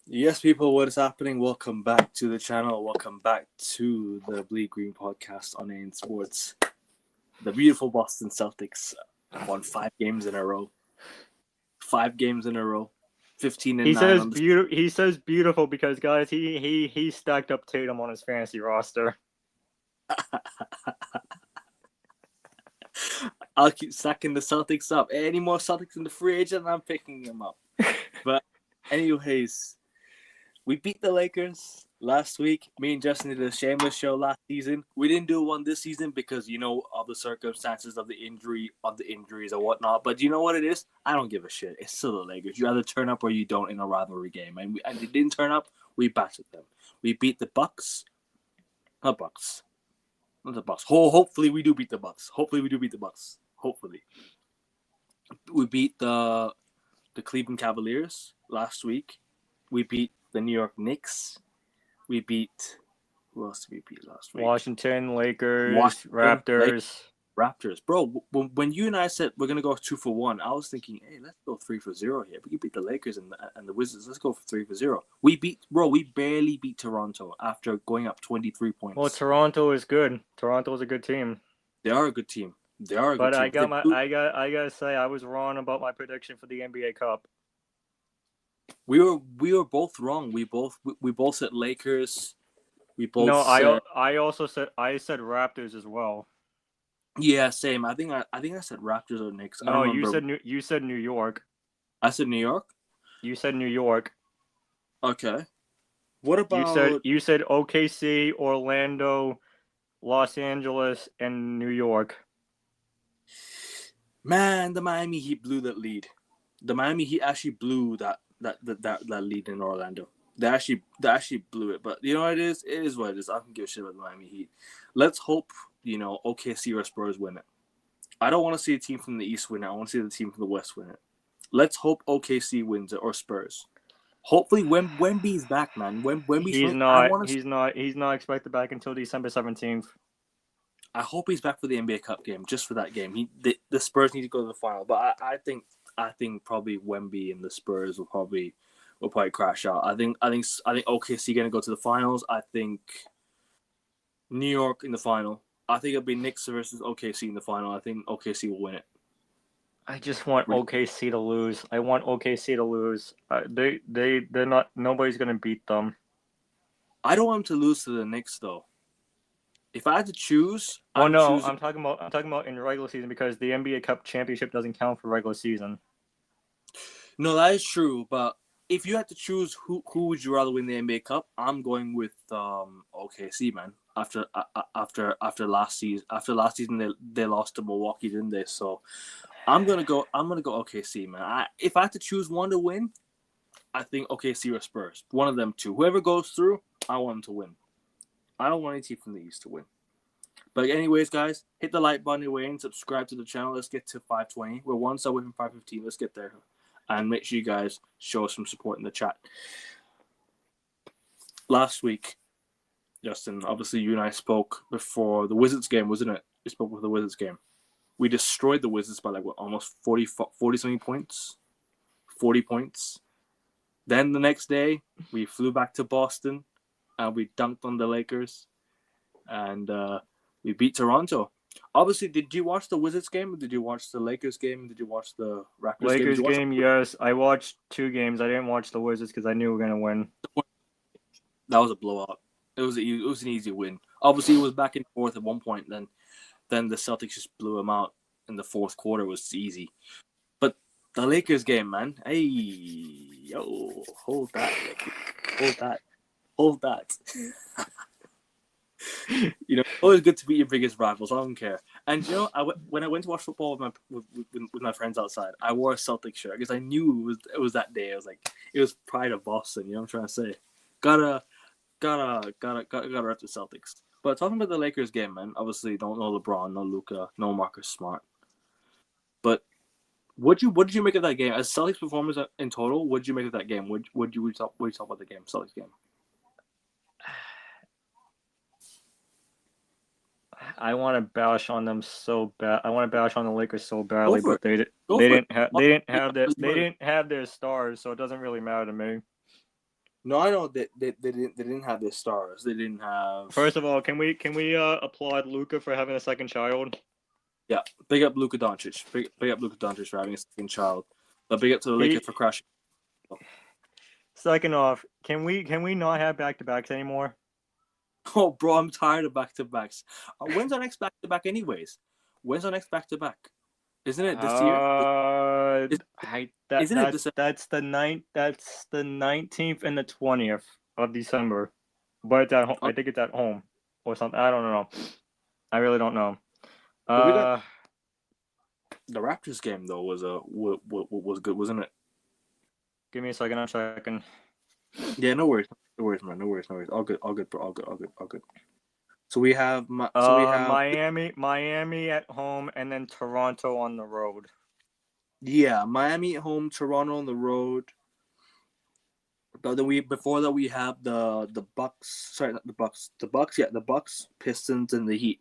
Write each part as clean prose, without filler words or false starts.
Yes, people, what is happening? Welcome back to the channel. Welcome back to the Bleed Green podcast on AIM Sports. The beautiful Boston Celtics won 5 games in a row. 5 games in a row. 15 and He 9 says on the. beautiful. He says beautiful because guys, he stacked up Tatum on his fantasy roster. I'll keep stacking the Celtics up. Any more Celtics in the free agent, I'm picking them up. But, anyways, we beat the Lakers last week. Me and Justin did a shameless show last season. We didn't do one this season because of the circumstances of the injuries or whatnot. But you know what it is? I don't give a shit. It's still the Lakers. You either turn up or you don't in a rivalry game. And they didn't turn up. We battered them. We beat the Bucks. Not Bucks. Not the Bucks. Hopefully we do beat the Bucks. Hopefully we beat the Cleveland Cavaliers last week. We beat the New York Knicks. We beat. Who else did we beat last week? Washington, Lakers, Raptors. Raptors. Bro, when you and I said we're going to go 2-for-1, I was thinking, hey, let's go 3-for-0 here. We can beat the Lakers and the Wizards. Let's go for 3-for-0. We barely beat Toronto after going up 23 points. Well, Toronto is good. Toronto is a good team. They are a good team. But I gotta say, I was wrong about my prediction for the NBA Cup. We were both wrong. We both said Lakers. We both said I said Raptors as well. Yeah, same. I think I said Raptors or Knicks. No, you said New York. I said New York. You said New York. Okay. What about you said OKC, Orlando, Los Angeles, and New York. Man, the Miami Heat blew that lead. The Miami Heat actually blew that lead in Orlando. They actually blew it. But you know what it is? It is what it is. I don't give a shit about the Miami Heat. Let's hope, OKC or Spurs win it. I don't want to see a team from the East win it. I want to see the team from the West win it. Let's hope OKC wins it or Spurs. Hopefully, Wemby's back, man. Wemby's He's not expected back until December 17th. I hope he's back for the NBA Cup game, just for that game. The Spurs need to go to the final, but I think probably Wemby and the Spurs will probably crash out. I think OKC going to go to the finals. I think New York in the final. I think it'll be Knicks versus OKC in the final. I think OKC will win it. I just want OKC to lose. I want OKC to lose. They're not. Nobody's going to beat them. I don't want them to lose to the Knicks though. If I had to choose, I'm talking about in regular season because the NBA Cup championship doesn't count for regular season. No, that is true. But if you had to choose, who would you rather win the NBA Cup? I'm going with OKC, man. After last season, they lost to Milwaukee, didn't they? So I'm gonna go OKC, man. If I had to choose one to win, I think OKC or Spurs. One of them two. Whoever goes through, I want them to win. I don't want any team from the East to win. But anyways, guys, hit the like button away and subscribe to the channel. Let's get to 520. We're one sub away from 515. Let's get there. And make sure you guys show us some support in the chat. Last week, Justin, obviously you and I spoke before the Wizards game, wasn't it? We spoke before the Wizards game. We destroyed the Wizards by almost 40-something points. 40 points. Then the next day, we flew back to Boston. And we dunked on the Lakers, and we beat Toronto. Obviously, did you watch the Wizards game? Or did you watch the Lakers game? Did you watch the Raptors game? Lakers game, yes. I watched 2 games. I didn't watch the Wizards because I knew we were gonna win. That was a blowout. It was an easy win. Obviously, it was back and forth at one point. Then the Celtics just blew them out in the fourth quarter. It was easy. But the Lakers game, man. Hey, yo, hold that. It's always good to beat your biggest rivals. I don't care. And when I went to watch football with my friends outside, I wore a Celtics shirt because I knew it was that day. I was like, it was pride of Boston. You know what I'm trying to say? Gotta rep the Celtics. But talking about the Lakers game, man. Obviously, don't know LeBron, no Luka, no Marcus Smart. But what did you make of that game? As Celtics performers in total, what did you make of that game? What did you talk about the game, Celtics game? I want to bash on them so bad. I want to bash on the Lakers so badly, but they didn't have their stars, so it doesn't really matter to me. No, I know that they didn't have their stars. They didn't have. First of all, can we applaud Luca for having a second child? Yeah, big up Luka Doncic. Big up Luka Doncic for having a second child. But big up to the Lakers for crashing. Second off, can we not have back-to-backs anymore? Oh, bro, I'm tired of back-to-backs. When's our next back-to-back, anyways? When's our next back-to-back? Isn't it this year? Isn't it December? That's the 19th and the 20th of December, but it's at home. I think it's at home or something. I don't know. I really don't know. But we got the Raptors game though was good, wasn't it? Give me a second. I'm checking. Yeah, no worries, man. No worries. All good, bro. All good. So we have Miami at home, and then Toronto on the road. Yeah, Miami at home, Toronto on the road. But then before that we have the Bucks. Sorry, not the Bucks. The Bucks, yeah, the Bucks, Pistons, and the Heat.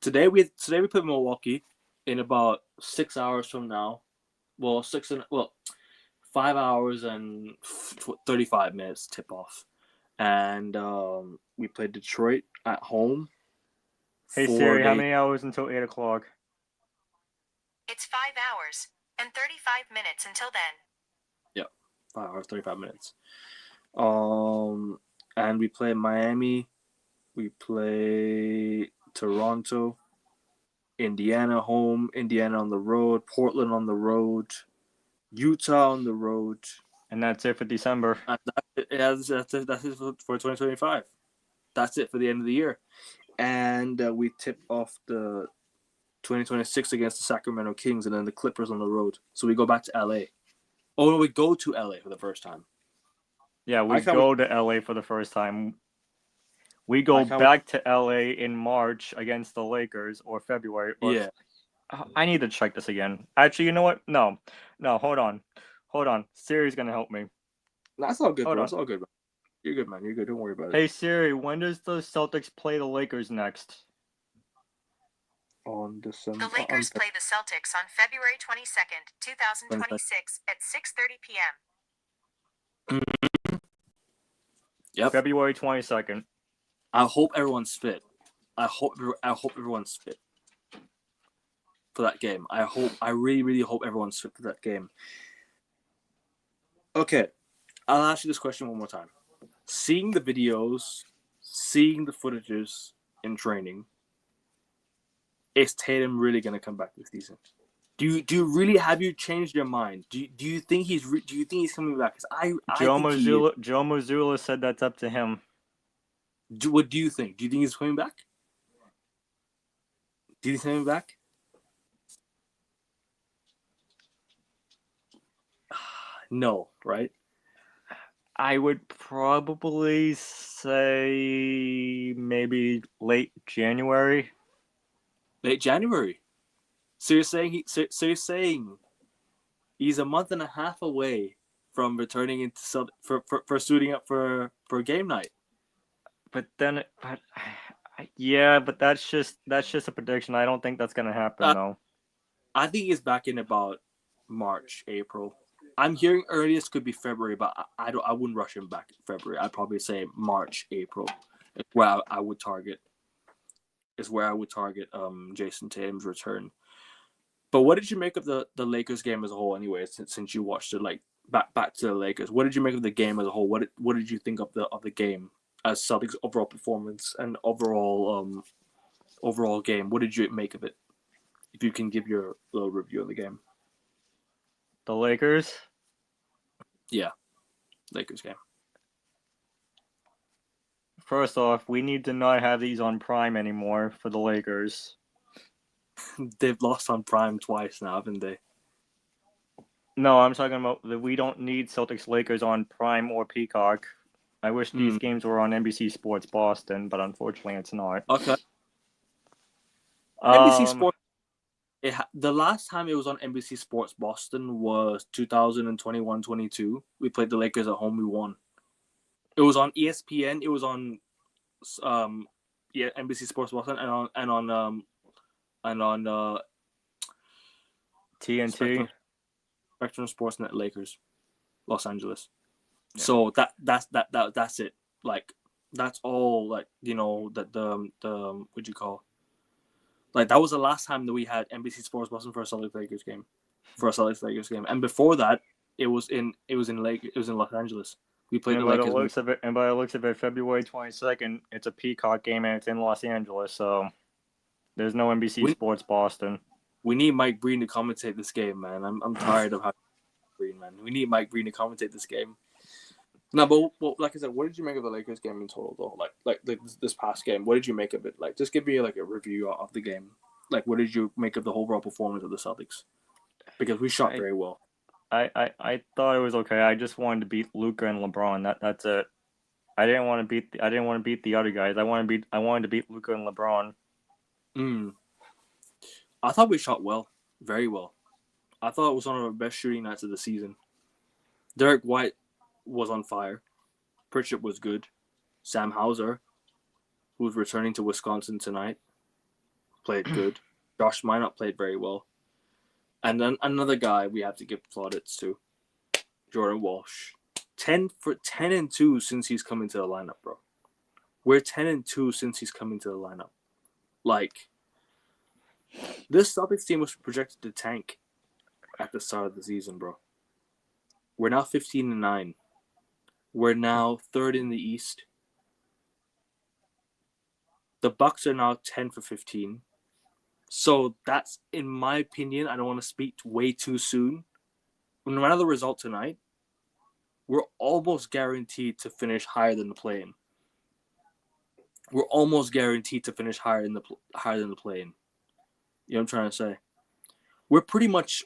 Today we play Milwaukee in about 6 hours from now. Well, 5 hours and 35 minutes tip off, and we play Detroit at home. Hey Siri, how many hours until 8 o'clock? It's 5 hours and 35 minutes until then. Yep, 5 hours 35 minutes. And we play Miami, we play Toronto, Indiana home, Indiana on the road, Portland on the road, Utah on the road, and that's it for December. That's it for 2025. That's it for the end of the year, and we tip off the 2026 against the Sacramento Kings, and then the Clippers on the road. So we go back to LA. Oh no, we go to LA for the first time. Yeah, we go to LA for the first time. We go back to LA in March against the Lakers, or February. Yeah. I need to check this again. Actually, you know what? No, hold on. Siri's gonna help me. That's all good, bro. That's all good, man. You're good, man. You're good. Don't worry about it. Hey Siri, when does the Celtics play the Lakers next? On December. The Lakers play the Celtics on February 22nd, 2026 at 6:30 p.m. Yep. February 22nd. I hope everyone's fit. I hope everyone's fit for that game. I really hope everyone's fit for that game. Okay, I'll ask you this question one more time. Seeing the videos, seeing the footages in training, is Tatum really gonna come back this season? Do you really have you changed your mind? Do you think he's coming back? Joe Mazzulla said that's up to him. What do you think? Do you think he's coming back? Do you think he's coming back? No, right? I would probably say maybe late January. Late January. So you're saying he's a month and a half away from returning into for suiting up for game night. But that's just a prediction. I don't think that's gonna happen though. I think he's back in about March, April. I'm hearing earliest could be February, but I wouldn't rush him back in February. I'd probably say March, April. Is where I would target. Jason Tatum's return. But what did you make of the Lakers game as a whole, anyway? Since you watched it, like back to the Lakers, what did you make of the game as a whole? What did you think of the game as Celtics' overall performance and overall game? What did you make of it? If you can give your little review of the game. The Lakers? Yeah, Lakers game. First off, we need to not have these on Prime anymore for the Lakers. They've lost on Prime twice now, haven't they? No, I'm talking about that we don't need Celtics Lakers on Prime or Peacock. I wish these games were on NBC Sports Boston, but unfortunately it's not. Okay. NBC Sports. The last time it was on NBC Sports Boston was 2021-22. We played the Lakers at home. We won. It was on ESPN. It was on NBC Sports Boston and on TNT. Spectrum Sportsnet Lakers, Los Angeles. Yeah. So that's it. Like that's all. Like that the what do you call? Like that was the last time that we had NBC Sports Boston for a Celtics Lakers game, and before that it was in Los Angeles. We played And the by the Lakers. looks of it, February 22nd, it's a Peacock game and it's in Los Angeles, so there's no NBC Sports Boston. We need Mike Breen to commentate this game, man. I'm tired of having Breen, man. We need Mike Breen to commentate this game. No, but like I said, what did you make of the Lakers game in total, though? Like this past game, what did you make of it? Like, just give me like a review of the game. Like, what did you make of the overall performance of the Celtics? Because we shot very well. I thought it was okay. I just wanted to beat Luka and LeBron. That's it. I didn't want to beat the other guys. I wanted to beat Luka and LeBron. I thought we shot well, very well. I thought it was one of our best shooting nights of the season. Derek White was on fire. Pritchard was good. Sam Hauser, who's returning to Wisconsin tonight, played good. Josh Minot played very well. And then another guy we have to give plaudits to, Jordan Walsh. 10-2 since he's come into the lineup, bro. We're 10-2 since he's come into the lineup. Like, this Celtics team was projected to tank at the start of the season, bro. We're now 15-9. We're now third in the East. The Bucks are now 10-15. So that's, in my opinion, I don't want to speak way too soon. No matter the result tonight, we're almost guaranteed to finish higher than the play-in. We're almost guaranteed to finish higher than the play-in. You know what I'm trying to say? We're pretty much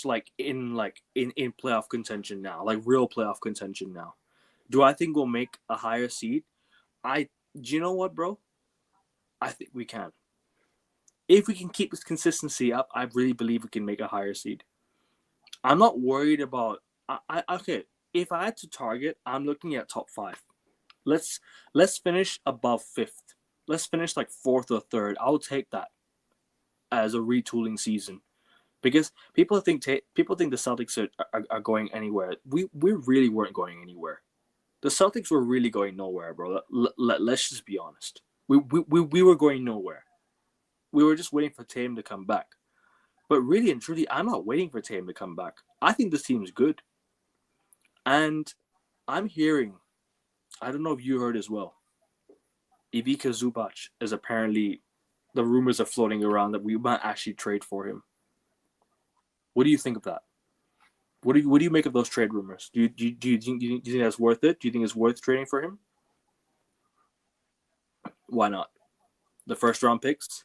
like in playoff contention now, like real playoff contention now. Do I think we'll make a higher seed? Do you know what, bro? I think we can. If we can keep this consistency up, I really believe we can make a higher seed. I'm not worried about. Okay. If I had to target, I'm looking at top 5. Let's finish above 5th. Let's finish like 4th or 3rd. I'll take that as a retooling season, because people think the Celtics are going anywhere. We really weren't going anywhere. The Celtics were really going nowhere, bro. Let's just be honest. We were going nowhere. We were just waiting for Tatum to come back. But really and truly, I'm not waiting for Tatum to come back. I think this team is good. And I'm hearing, I don't know if you heard as well, Ivica Zubac is apparently, the rumors are floating around that we might actually trade for him. What do you think of that? What do you make of those trade rumors? Do you think that's worth it? Do you think it's worth trading for him? Why not? The first round picks?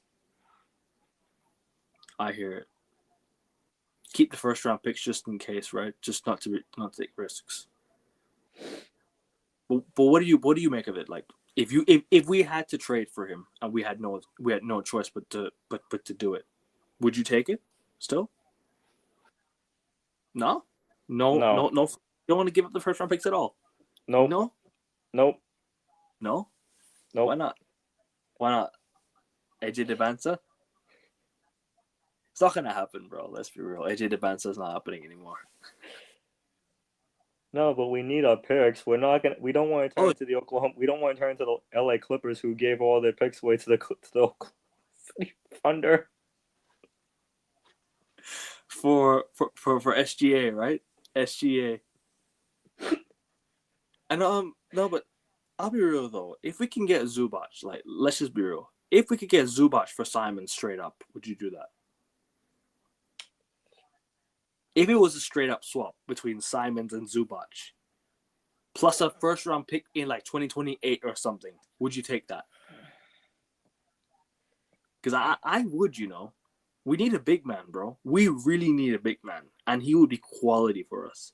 I hear it. Keep the first round picks just in case, right? Just not to take risks. But what do you make of it? Like, if we had to trade for him and we had no choice but to do it, would you take it still? No. You don't want to give up the first round picks at all. Nope. No. Nope. Why not? AJ DeBanza? It's not gonna happen, bro. Let's be real. AJ DeBanza's not happening anymore. No, but we need our picks. We don't want to turn into the Oklahoma. We don't want to turn into the LA Clippers, who gave all their picks away to the Thunder. For SGA, right? SGA. And no, but I'll be real though. If we can get Zubac, like, let's just be real. If we could get Zubac for Simon straight up, would you do that? If it was a straight up swap between Simons and Zubac, plus a first round pick in like 2028 or something, would you take that? Because I would, We need a big man, bro. We really need a big man, and he would be quality for us.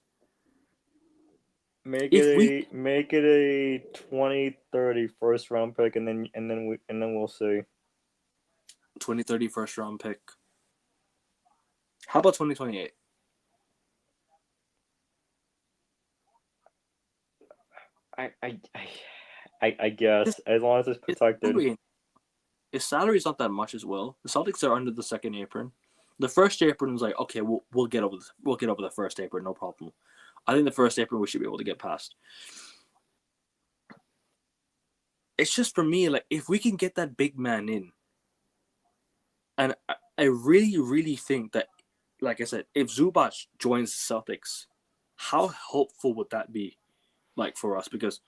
Make it a 2030 first round pick, and then we'll see. 2030 first round pick. How about 2028? I guess, as long as it's protected. His salary is not that much as well. The Celtics are under the second apron. The first apron was like, okay, we'll get over the first apron, no problem. I think the first apron we should be able to get past. It's just for me, like if we can get that big man in, and I really, really think that, like I said, if Zubac joins the Celtics, how helpful would that be, like for us? Because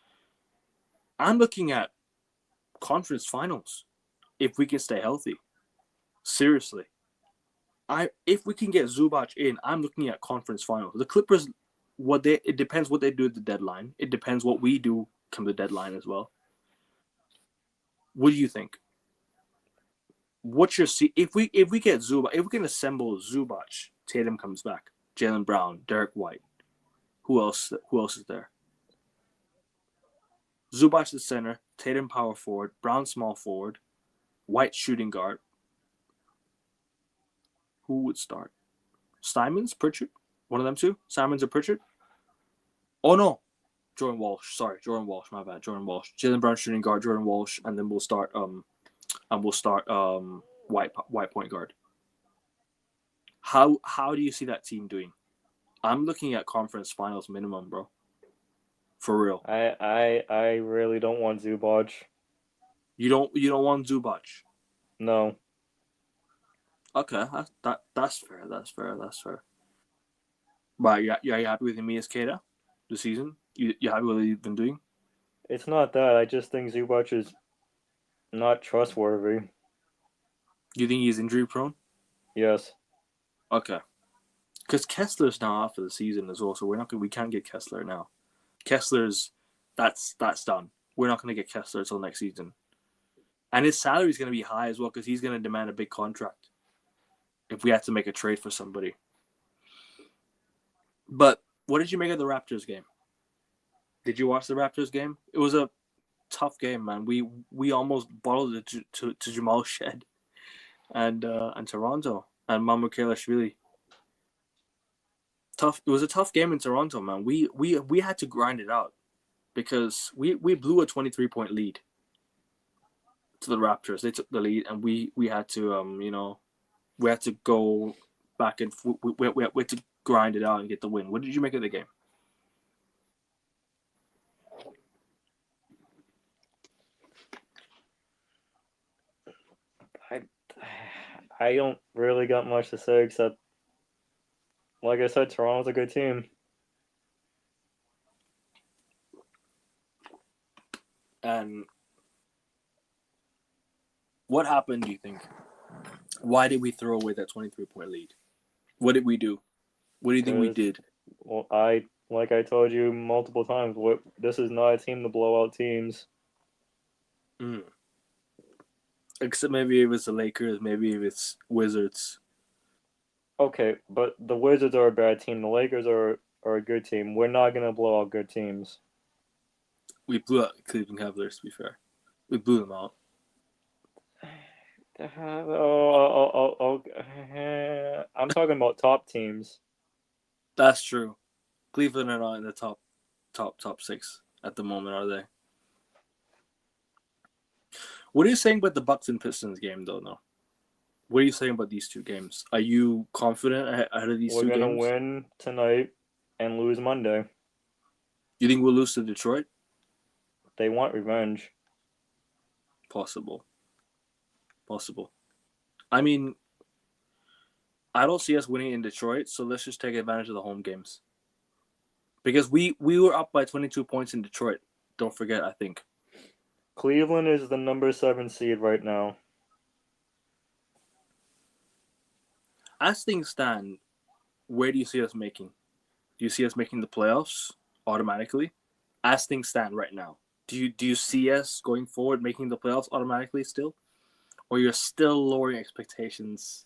I'm looking at conference finals if we can stay healthy. Seriously, if we can get Zubac in, I'm looking at conference finals. The Clippers, it depends what they do at the deadline. It depends what we do come the deadline as well. What do you think? What's your if we get Zubac, if we can assemble Zubac, Tatum comes back, Jaylen Brown, Derek White, who else is there? Zubac the center, Tatum power forward, Brown small forward, White shooting guard. Who would start? Simons, Pritchard, one of them two. Simons or Pritchard? Oh no, Jordan Walsh. Sorry, Jordan Walsh. My bad, Jordan Walsh. Jaylen Brown shooting guard, Jordan Walsh, and then we'll start White point guard. How do you see that team doing? I'm looking at conference finals minimum, bro. For real. I really don't want Zubac. You don't want Zubac? No. Okay, that's fair. That's fair. But yeah, you happy with Emias Queta this season? You happy with what he's been doing? It's not that. I just think Zubac is not trustworthy. You think he's injury prone? Yes. Okay. Because Kessler's now out for the season as well, so we can't get Kessler now. Kessler's that's done. We're not gonna get Kessler until next season. And his salary is gonna be high as well because he's gonna demand a big contract if we have to make a trade for somebody. But what did you make of the Raptors game? Did you watch the Raptors game? It was a tough game, man. We almost bottled it to Jamal Shed and Toronto and Mamukelashvili. Tough. It was a tough game in Toronto, man. We had to grind it out because we blew a 23-point lead to the Raptors. They took the lead, and we had to we had to go back and we had to grind it out and get the win. What did you make of the game? I don't really got much to say except, like I said, Toronto's a good team. And what happened, do you think? Why did we throw away that 23-point lead? What did we do? What do you think we did? Well, like I told you multiple times, this is not a team to blow out teams. Except maybe if it's the Lakers, maybe if it's Wizards. Okay, but the Wizards are a bad team. The Lakers are a good team. We're not going to blow out good teams. We blew out Cleveland Cavaliers, to be fair. We blew them out. I'm talking about top teams. That's true. Cleveland are not in the top 6 at the moment, are they? What are you saying about the Bucks and Pistons game, though? No. What are you saying about these two games? Are you confident ahead of these two games? We're going to win tonight and lose Monday. You think we'll lose to Detroit? They want revenge. Possible. I mean, I don't see us winning in Detroit, so let's just take advantage of the home games. Because we were up by 22 points in Detroit. Don't forget, I think. Cleveland is the number 7 seed right now. As things stand, where do you see us making? Do you see us making the playoffs automatically? As things stand right now, do you see us going forward making the playoffs automatically still? Or you're still lowering expectations?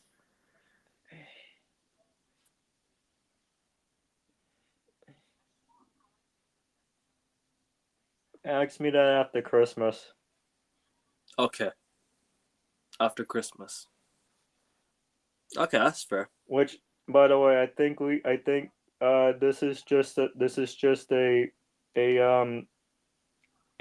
Ask me that after Christmas. Okay. After Christmas. Okay, that's fair. Which, by the way, I think this is just an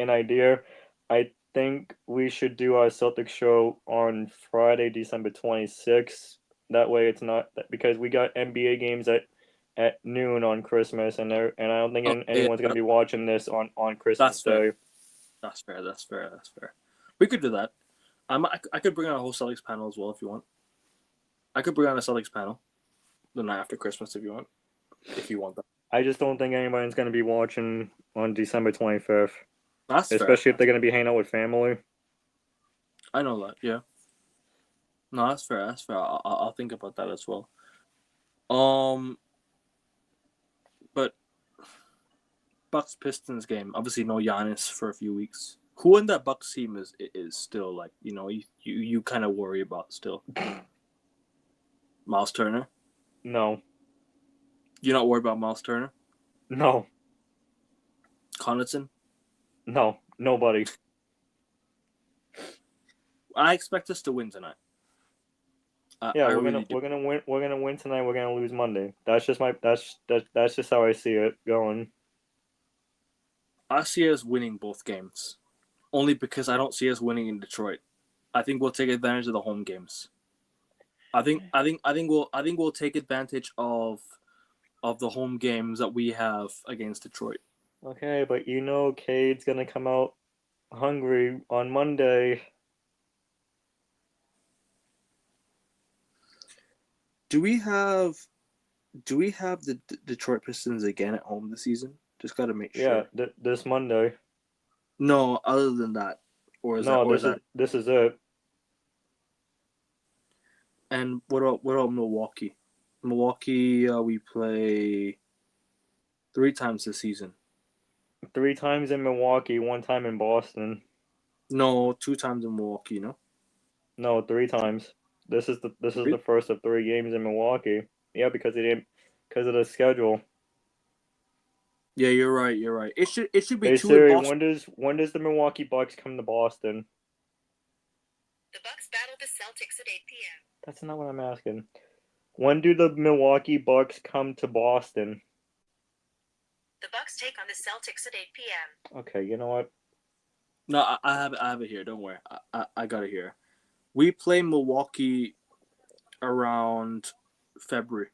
idea. I think we should do our Celtics show on Friday, December 26th, That way, it's not because we got NBA games at noon on Christmas, and I don't think anyone's gonna be watching this on Christmas That's fair. Day. That's fair. That's fair. That's fair. We could do that. I could bring on a whole Celtics panel as well if you want. I could bring on a Celtics panel the night after Christmas if you want. If you want that. I just don't think anybody's gonna be watching on December 25th, That's especially fair. if they're gonna be hanging out with family. I know that. Yeah. No, that's fair. That's fair. I'll think about that as well. But Bucks Pistons game. Obviously, no Giannis for a few weeks. Who in that Bucks team is still like you kind of worry about still? Miles Turner. No, You're not worried about Miles Turner. no, Connaughton. no, nobody. I expect us to win tonight. Yeah, I we're really do. gonna win. We're gonna win tonight. We're gonna lose Monday. That's just that's just how I see it going. I see us winning both games, only because I don't see us winning in Detroit. I think we'll take advantage of the home games. I think we'll take advantage of the home games that we have against Detroit. Okay, but Cade's gonna come out hungry on Monday. Do we have the Detroit Pistons again at home this season? Just got to make sure. Yeah, this Monday. No, other than that, This is it. And what about Milwaukee? Milwaukee, we play 3 times this season. 3 times in Milwaukee, 1 time in Boston. No, 2 times in Milwaukee. No. No, 3 times. This is the first of 3 games in Milwaukee. Yeah, because of the schedule. Yeah, you're right. You're right. It should be Hey 2 Siri, in Boston. when does the Milwaukee Bucks come to Boston? The Bucks battle the Celtics at 8 p.m. That's not what I'm asking. When do the Milwaukee Bucks come to Boston? The Bucks take on the Celtics at 8 p.m. Okay, you know what? No, I have it here. Don't worry. I got it here. We play Milwaukee around February.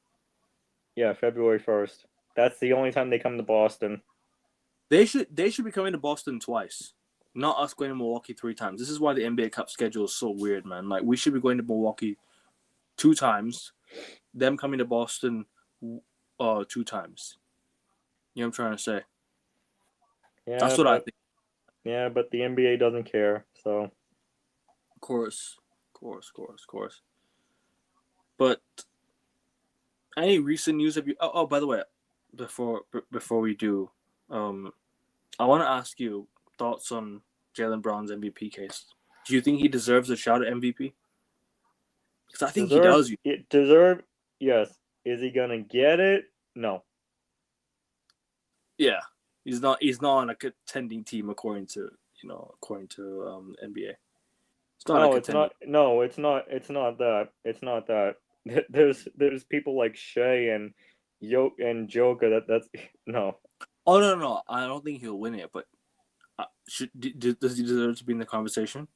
Yeah, February 1st. That's the only time they come to Boston. They should be coming to Boston twice, not us going to Milwaukee 3 times. This is why the NBA Cup schedule is so weird, man. Like we should be going to Milwaukee 2 times, them coming to Boston 2 times. You know what I'm trying to say? Yeah, That's what I think. Yeah, but the NBA doesn't care, so. Of course. But any recent news have you? Oh, by the way, before we do, I want to ask you thoughts on Jaylen Brown's MVP case. Do you think he deserves a shot at MVP? Because I think he does. Yes. Is he gonna get it? No. Yeah, he's not on a contending team according to NBA. It's not No, it's not. No, it's not. It's not that. It's not that. There's people like Shea and Joker. That's no. Oh no! I don't think he'll win it, but does he deserve to be in the conversation?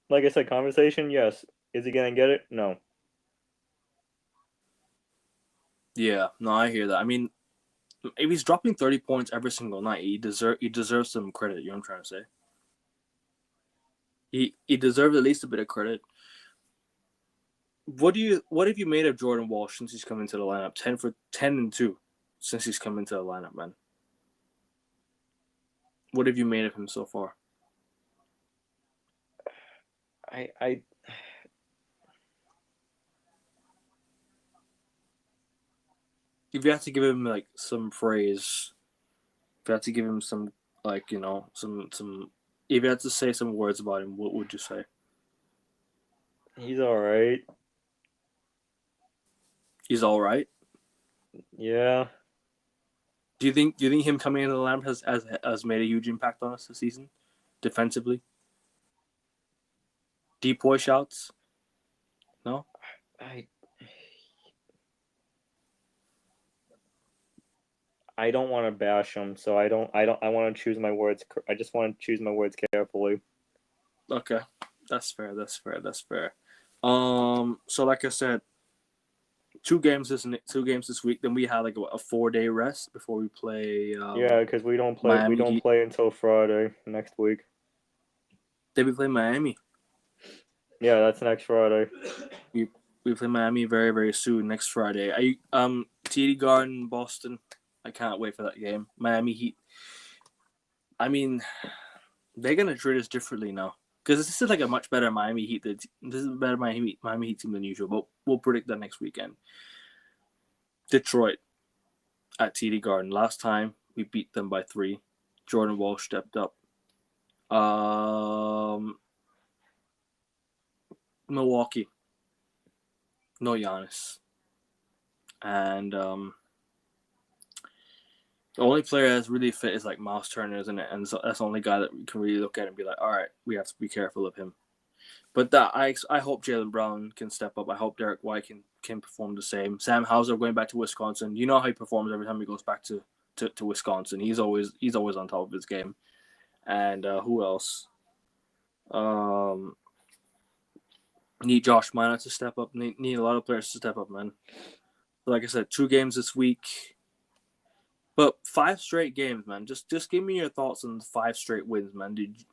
Like I said, conversation. Yes. Is he gonna get it? No. Yeah, no, I hear that. I mean, if he's dropping 30 points every single night, he deserves some credit. You know what I'm trying to say? He deserves at least a bit of credit. What have you made of Jordan Walsh since he's come into the lineup? 10-2 since he's come into the lineup, man. What have you made of him so far? I If you have to give him like some phrase, if you have to give him some some if you had to say some words about him, what would you say? He's all right. He's all right. Yeah. Do you think him coming into the lineup has made a huge impact on us this season, defensively? Deep boy shouts? No. I don't want to bash him, so I want to choose my words. I just want to choose my words carefully. Okay, that's fair. So like I said, 2 games this week. Then we have like a 4-day rest before we play. Yeah, because we don't play. Miami We don't Heat. play until Friday next week. Then we play Miami. Yeah, that's next Friday. We play Miami very, very soon next Friday. TD Garden, Boston. I can't wait for that game. Miami Heat. I mean, they're gonna treat us differently now because this is like a much better Miami Heat. This is a better Miami Heat team than usual. But we'll predict that next weekend. Detroit at TD Garden. Last time we beat them by 3. Jordan Walsh stepped up. Milwaukee. No Giannis. And the only player that's really fit is like Miles Turner, isn't it? And so that's the only guy that we can really look at and be like, all right, we have to be careful of him. But I hope Jaylen Brown can step up. I hope Derek White can perform the same. Sam Hauser going back to Wisconsin. You know how he performs every time he goes back to Wisconsin. He's always on top of his game. And who else? Need Josh Minor to step up. Need a lot of players to step up, man. But like I said, 2 games this week. But 5 straight games, man. Just give me your thoughts on 5 straight wins, man. Does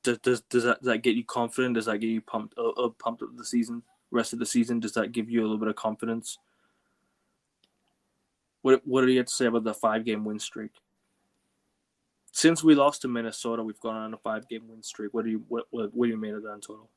that get you confident? Does that get you pumped up the season, rest of the season? Does that give you a little bit of confidence? What do you have to say about the 5-game win streak? Since we lost to Minnesota, we've gone on a 5-game win streak. What do you make of that in total?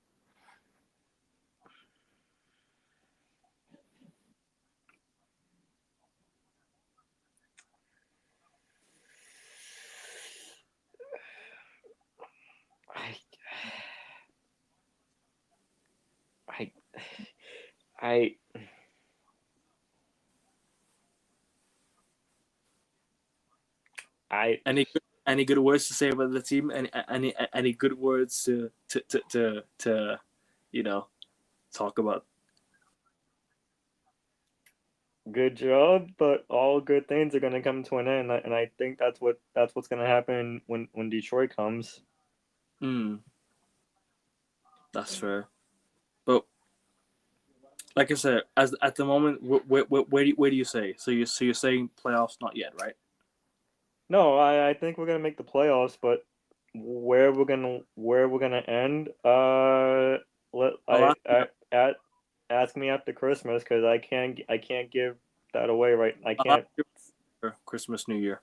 Any good words to say about the team? Any good words to talk about? Good job, but all good things are gonna come to an end, and I think that's what's gonna happen when Detroit comes. That's fair, but like I said, as at the moment, where do you say? So you're saying playoffs not yet, right? No, I think we're gonna make the playoffs, but where we're gonna end? Ask me after Christmas because I can't give that away right. I can't. Christmas, New Year.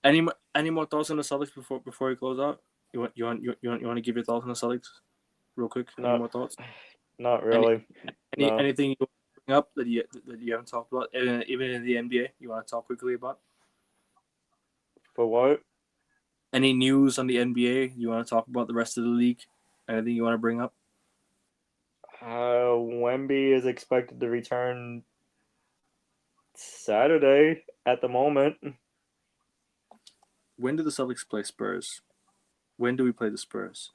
Any more thoughts on the Celtics before we close out? You want to give your thoughts on the Celtics, real quick? Any more thoughts? Not really. Anything you want to bring up that you haven't talked about, even in the NBA? You want to talk quickly about? For what? Any news on the NBA? You want to talk about the rest of the league? Anything you want to bring up? Wemby is expected to return Saturday at the moment. When do the Celtics play Spurs? When do we play the Spurs?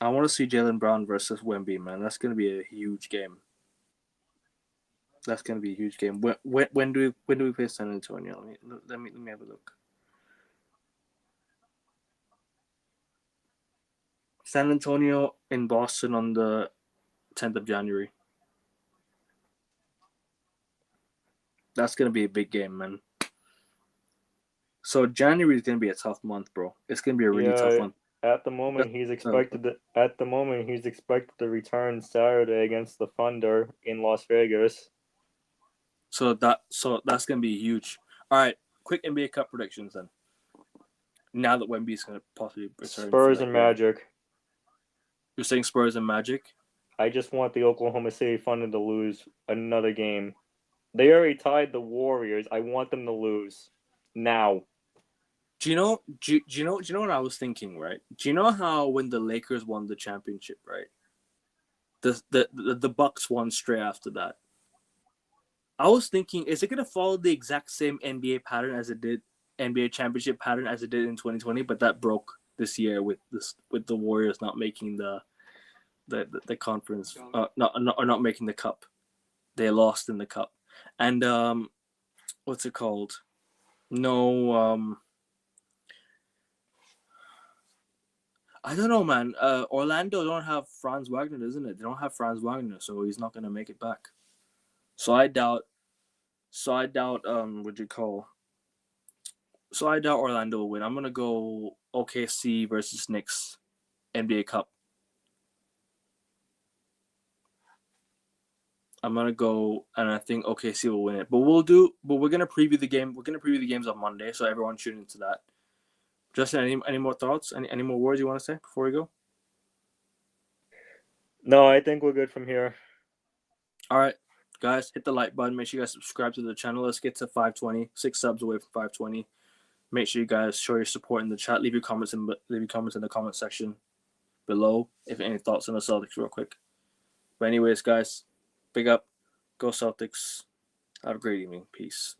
I want to see Jaylen Brown versus Wemby, man. That's going to be a huge game. When do we play San Antonio? Let me have a look. San Antonio in Boston on the 10th of January. That's going to be a big game, man. So January is going to be a tough month, bro. It's going to be a really tough month. At the moment, he's expected to return Saturday against the Thunder in Las Vegas. So that's going to be huge. All right, quick NBA Cup predictions then. Now that Wemby is going to possibly return. Spurs and Magic. You're saying Spurs and Magic? I just want the Oklahoma City Thunder to lose another game. They already tied the Warriors. I want them to lose now. Do you know what I was thinking, right? Do you know how when the Lakers won the championship, right? The Bucks won straight after that. I was thinking, is it gonna follow the exact same NBA pattern as it did NBA championship pattern as it did in 2020, but that broke this year with the Warriors not making the conference, not making the cup. They lost in the cup, and what's it called? No, I don't know, man. Orlando don't have Franz Wagner, isn't it? They don't have Franz Wagner, so he's not gonna make it back. So I doubt. What you call? So I doubt Orlando will win. I'm gonna go OKC versus Knicks, NBA Cup. I'm gonna go, and I think OKC will win it. But we're gonna preview the game. We're gonna preview the games on Monday, so everyone tune into that. Justin, any more thoughts? Any more words you want to say before we go? No, I think we're good from here. All right, guys, hit the like button. Make sure you guys subscribe to the channel. Let's get to 520. 6 subs away from 520. Make sure you guys show your support in the chat. Leave your comments in the comment section below if any thoughts on the Celtics real quick. But anyways, guys, big up. Go Celtics. Have a great evening. Peace.